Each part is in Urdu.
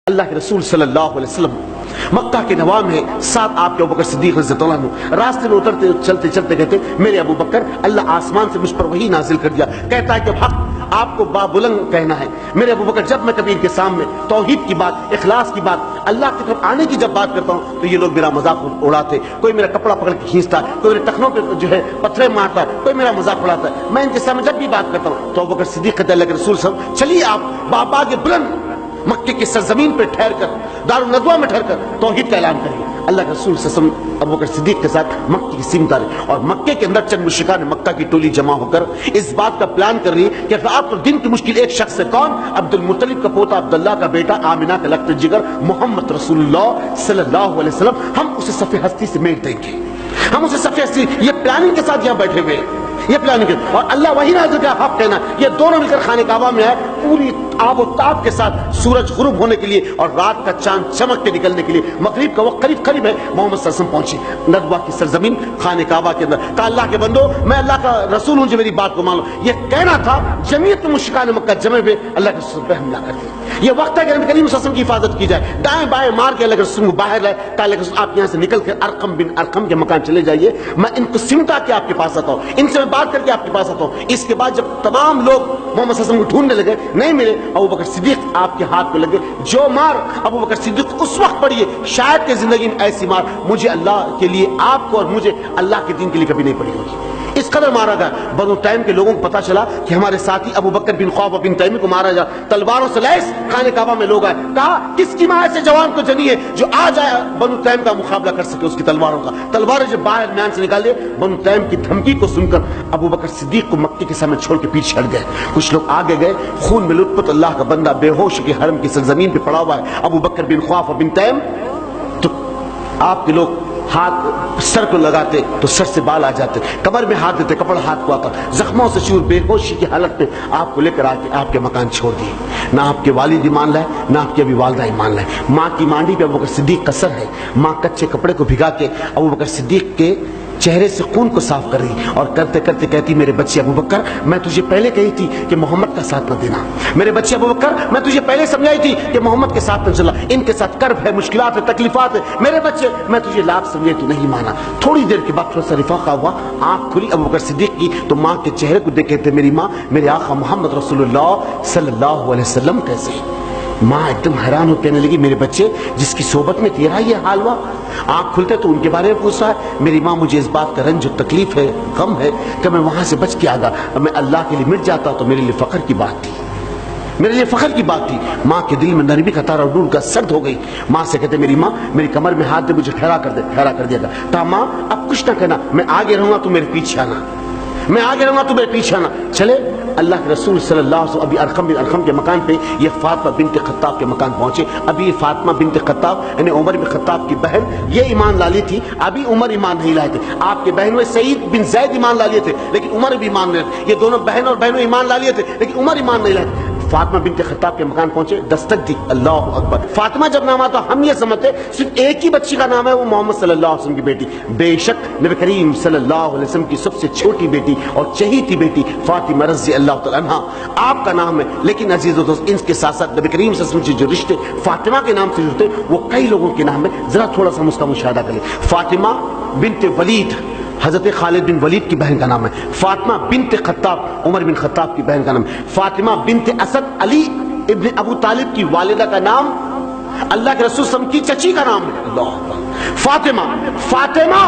اللہ کے رسول صلی اللہ علیہ وسلم مکہ کے نوام ہے، ساتھ آپ کے ابوبکر صدیق رضی اللہ عنہ راستے میں اترتے چلتے چلتے کہتے میرے ابو بکر اللہ آسمان سے مجھ پر وحی نازل کر دیا، کہتا ہے کہ حق آپ کو بابلند کہنا ہے۔ میرے ابو بکر جب میں کبھی ان کے سامنے توحید کی بات، اخلاص کی بات، اللہ کی طرف آنے کی جب بات کرتا ہوں تو یہ لوگ میرا مذاق اڑاتے، کوئی میرا کپڑا پکڑ کے کھینچتا ہے، کوئی میرے ٹخنوں پہ جو ہے پتھرے مارتا ہے، کوئی میرا مذاق اڑاتا ہے۔ میں ان کے سامنے جب بھی بات کرتا ہوں تو ابو بکر صدیق کہتے ہیں اللہ کے رسول صلی اللہ علیہ وسلم چلیے آپ باغ بلند مکے کی سرزمین پہ ٹھہر کر، دار الندوہ میں ٹھہر کر توحید کا اعلان کریے۔ اللہ کے رسول صلی اللہ علیہ وسلم ابو بکر صدیق کے ساتھ مکے کی سمت آ رہے اور مکے کے اندر چند مشرکان مکہ کی ٹولی جمع ہو کر اس بات کا پلان کر رہی ہے کہ آپ تو دن کی مشکل ایک شخص ہے، کون؟ عبد المطلب کا پوتا، عبداللہ کا بیٹا، آمنہ کا لقب جگر، محمد رسول اللہ صلی اللہ علیہ وسلم، ہم اسے صف ہستی سے میٹ دیں گے، ہم اسے صف ہستی، یہ پلاننگ کے ساتھ یہاں بیٹھے ہوئے، یہ پلاننگ، اور اللہ وہی نازل کا حق کہنا، یہ دونوں مل کر خانہ کعبہ میں آئے پوری آب و تاب کے ساتھ، سورج غروب ہونے کے لیے اور رات کا چاند چمک کے نکلنے کے لیے، مغرب کا وقت قریب قریب ہے، محمد صلی اللہ علیہ وسلم پہنچے ندوہ کی سرزمین خانہ کعبہ کے اندر، کہا اللہ کے بندو میں اللہ کا رسول ہوں جو میری بات کو مان لو۔ یہ کہنا تھا، جمعیت مشرکان مکہ جمع ہوئے اللہ کے رسول پہ حملہ کر دیا۔ یہ وقت ہے کہ نبی کریم صلی اللہ علیہ وسلم کی حفاظت کی جائے، دائیں بائیں مار کے اللہ کے رسول کو باہر لائے، کہا اللہ کے رسول آپ یہاں سے نکل کر ارقم بن ارقم کے مکان چلے جائیے، میں ان کو سمٹا کے آپ کے پاس آتا ہوں، ان سے میں بات کر کے آپ کے پاس آتا ہوں۔ اس کے بعد جب تمام لوگ محمد صلی اللہ علیہ وسلم کو ڈھونڈنے لگے، نہیں ملے، ابو بکر صدیق آپ کے ہاتھ کو لگے، جو مار ابو بکر صدیق اس وقت پڑی ہے شاید کہ زندگی میں ایسی مار مجھے اللہ کے لیے، آپ کو اور مجھے اللہ کے دین کے لیے کبھی نہیں پڑی ہوگی، اس قدر مارا گیا۔ بنو تیم کے لوگوں کو پتا چلا کہ ہمارے ساتھی ابو بکر بن خواب بن تیمی کو مارا جا، تلواروں سے لیس خانہ کعبہ میں لوگ آئے، کہا کس کی ماں ایسے جوان کو جنی ہے جو آج آیا بنو تیم کا مقابلہ کر سکے اس کی تلواروں کا۔ تلواریں جب باہر میان سے نکال دیے، بنو تیم کی دھمکی کو سن کر ابو بکر صدیق کو مکے کے سامنے چھوڑ کے پیچھے ہٹ گئے، کچھ لوگ آگے گئے، خون میں لطف اللہ کا بندہ بے ہوش کے حرم کی سرزمین پہ پڑا ہوا ہے ابو بکر بن خواب بن تیم، تو آپ کے لوگ ہاتھ سر کو لگاتے تو سر سے بال آ جاتے، کمر میں ہاتھ دیتے کپڑا ہاتھ کو آتا، زخموں سے چور بے ہوشی کی حالت میں آپ کو لے کر آ کے آپ کے مکان چھوڑ دیے۔ نہ آپ کے والد ایمان لائے، نہ آپ کی ابھی والدہ ایمان لائے۔ ماں کی مانڈی پہ ابو بکر صدیق کا سر ہے، ماں کچے کپڑے کو بھگا کے ابو بکر صدیق کے چہرے سے خون کو صاف کر رہی اور کرتے کرتے کہتی میرے بچے ابو بکر میں تجھے پہلے کہی تھی کہ محمد کا ساتھ نہ دینا، میرے بچے ابو بکر میں تجھے پہلے سمجھائی تھی کہ محمد کے ساتھ نہ چلا، ان کے ساتھ کرب ہے، مشکلات ہے، تکلیفات ہے، میرے بچے میں تجھے لاکھ سمجھائی تو نہیں مانا۔ تھوڑی دیر کے بعد تھوڑا سا رفاقہ ہوا، آنکھ کھلی ابو بکر صدیق کی تو ماں کے چہرے کو دیکھ کہتے میری ماں میرے آقا محمد رسول اللہ صلی اللہ علیہ وسلم کیسے؟ ماں ایک دم حیران ہو کہنے لگی میرے بچے جس کی صحبت میں تیرا یہ حال ہوا؟ آنکھ کھلتے تو ان کے بارے میں پوچھا ہے، میری ماں مجھے اس بات کا رنج و تکلیف ہے، غم ہے کہ میں وہاں سے بچ کے آگا، میں اللہ کے لیے مٹ جاتا تو میرے لیے فخر کی بات تھی، میرے لیے فخر کی بات تھی۔ ماں کے دل میں نرمی کا تارا ڈول کا سرد ہو گئی، ماں سے کہتے میری ماں میری کمر میں ہاتھ دے مجھے ٹھہرا کر دیا گا، کہا ماں اب کچھ نہ کہنا، میں آگے رہوں گا تو میرے پیچھے آنا، میں آگے رہوں گا تو میرے پیچھے آنا۔ چلے اللہ کے رسول صلی اللہ علیہ وسلم ابھی ارقم بن ارقم کے مکان پہ یہ فاطمہ بنت خطاب کے مکان پہنچے۔ ابھی یہ فاطمہ بنت خطاب یعنی عمر بن خطاب کی بہن یہ ایمان لا لی تھی، ابھی عمر ایمان نہیں لائے تھے، آپ کے بہنوں سعید بن زید ایمان لا لیے تھے لیکن عمر بھی ایمان نہیں لائے، یہ دونوں بہن اور بہنوں ایمان لا لیے تھے لیکن عمر ایمان نہیں لائے۔ فاطمہ بنت خطاب کے مکان پہنچے، دستک دی، اللہ اکبر۔ فاطمہ جب نام آتا ہم یہ سمجھتے صرف ایک ہی بچی کا نام ہے، وہ محمد صلی اللہ علیہ وسلم کی بیٹی، بے شک نبی کریم صلی اللہ علیہ وسلم کی سب سے چھوٹی بیٹی اور چہیتی بیٹی فاطمہ رضی اللہ تعالیٰ عنہا آپ کا نام ہے، لیکن عزیز و دوست ان کے ساتھ ساتھ نبی کریم صلی اللہ علیہ وسلم سے جو رشتے فاطمہ کے نام سے جڑتے وہ کئی لوگوں کے نام ہے، ذرا تھوڑا سا ہم اس کا مشاہدہ کریں۔ فاطمہ بنت ولید حضرت خالد بن ولید کی بہن کا نام ہے، فاطمہ بنت خطاب عمر بن خطاب کی بہن کا نام ہے، فاطمہ بنت اسد علی ابن ابو طالب کی والدہ کا نام، اللہ کے رسول صلی اللہ علیہ وسلم کی چچی کا نام ہے، اللہ فاطمہ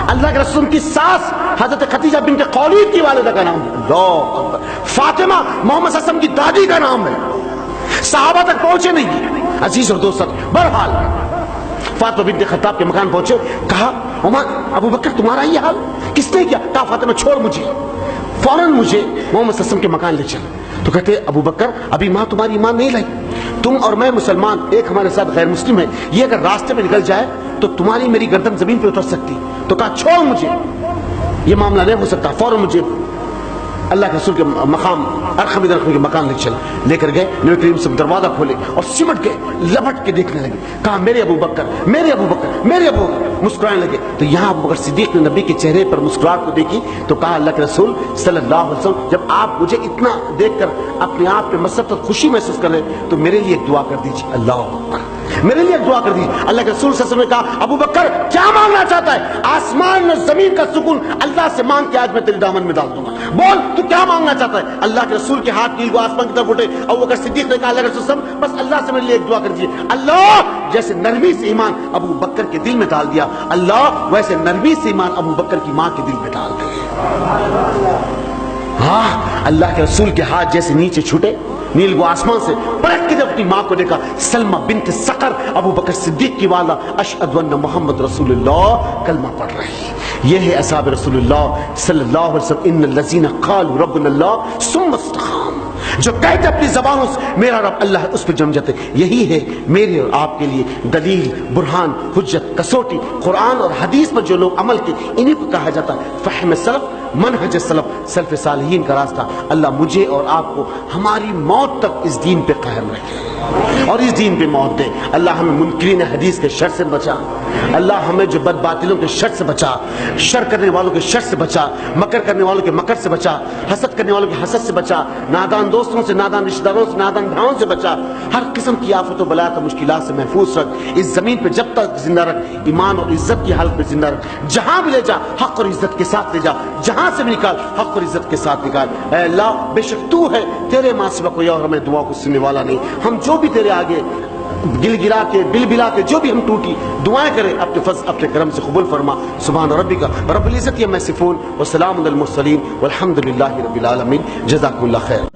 اللہ کے رسول کی ساس حضرت خدیجہ بنت خولید کی والدہ کا نام ہے، اللہ فاطمہ محمد صلی اللہ علیہ وسلم کی دادی کا نام ہے، صحابہ تک پہنچے نہیں۔ عزیز اور دوست بہرحال فاطمہ بنت خطاب کے مکان پہنچے، کہا عمر ابو بکر تمہارا یہ حال کس نے کیا؟ کہا فاطمہ چھوڑ مجھے، فوراً مجھے محمد صلی اللہ علیہ وسلم کے مکان لے چل۔ تو کہتے ابو بکر ابھی ماں تمہاری ایمان نہیں لائی، تم اور میں مسلمان، ایک ہمارے ساتھ غیر مسلم ہے، یہ اگر راستے میں نکل جائے تو تمہاری میری گردن زمین پہ اتر سکتی۔ تو کہا چھوڑ مجھے، یہ معاملہ نہیں ہو سکتا، فوراً مجھے اللہ کے رسول کے مقام ارقم بن ارقم کے مکان لے چلا، لے کر گئے، نبی کریم سے دروازہ کھولے اور سمٹ کے لپٹ کے دیکھنے لگے، کہا میرے ابو بکر، میرے ابو بکر، میرے ابو بکر، مسکرانے لگے۔ تو یہاں ابو بکر صدیق نے نبی کے چہرے پر مسکراہٹ کو دیکھی تو کہا اللہ کے رسول صلی اللہ علیہ وسلم جب آپ مجھے اتنا دیکھ کر اپنے آپ پہ مسرت اور خوشی محسوس کر رہے تو میرے لیے ایک دعا کر دیجیے، اللہ اکبر، میرے لیے ایک دعا کر دیجیے۔ اللہ کے رسول صلی اللہ علیہ وسلم نے کہا ابو بکر کیا مانگنا چاہتا ہے؟ آسمان اور زمین کا سکون اللہ سے مانگ کے آج میں تیرے دامن میں ڈال دوں گا، بول تو کیا مانگنا چاہتا ہے؟ اللہ کے رسول کے ہاتھ نیل کو آسمان کی طرف اٹھے، ابو بکر صدیق نے کہا اللہ کے رسول صلی اللہ علیہ وسلم بس اللہ سے میرے لیے ایک دعا کر دیجیے، اللہ جیسے نرمی سے ایمان ابو بکر کے دل میں ڈال دیا، اللہ ویسے نرمی سے ایمان ابو بکر کی ماں کے دل میں ڈال دے۔ ہاں اللہ کے رسول کے ہاتھ جیسے نیچے چھوٹے، نیل کو آسمان سے پلٹ کے جب اپنی ماں کو دیکھا، سلمہ بنت سقر ابو بکر صدیق کی والا اشہد ان محمد رسول اللہ کلمہ پڑھ رہی۔ یہ ہے اصحاب رسول اللہ صلی اللہ علیہ وسلم، ان الذین قالوا ربنا اللہ ثم استقاموا، جو کہتے اپنی زبانوں سے میرا رب اللہ ہے اس پہ جم جاتے۔ یہی ہے میرے اور آپ کے لیے دلیل، برہان، حجت، کسوٹی، قرآن اور حدیث پر جو لوگ عمل کے، انہیں کو کہا جاتا ہے فہم سلف، منہج سلف، سلف صالحین کا راستہ۔ اللہ مجھے اور آپ کو ہماری موت تک اس دین پہ قائم رکھے اور اس دین پہ موت دے۔ اللہ ہمیں منکرین حدیث کے شر سے بچا، اللہ ہمیں جو بد باطلوں کے شر سے بچا، شر کرنے والوں کے شر سے بچا، مکر کرنے والوں کے مکر سے بچا، حسد کرنے والوں کے حسد سے بچا، نادان دوستوں سے، نادان رشتہ داروں سے، نادان بھائیوں سے بچا، ہر قسم کی آفت و بلا اور مشکلات سے محفوظ رکھ۔ اس زمین پہ جب تک زندہ رکھ، ایمان اور عزت کی حالت میں زندہ رکھ، جہاں بھی لے جا حق اور عزت کے ساتھ لے جا، جہاں سے بھی نکال حق اور عزت کے ساتھ نکال۔ اے اللہ بے شک تو ہے، تیرے ماں سوا کوئی اور ہمیں دعا کو سننے والا نہیں۔ ہم جو بھی تیرے آگے گل گرا کے بل بلا کے جو بھی ہم ٹوٹی دعائیں کریں اپنے فضل اپنے کرم سے قبول فرما۔ سبحان ربک رب العزت عما یصفون وسلام علی المرسلین والحمد للہ رب العالمین۔ جزاکم اللہ خیر۔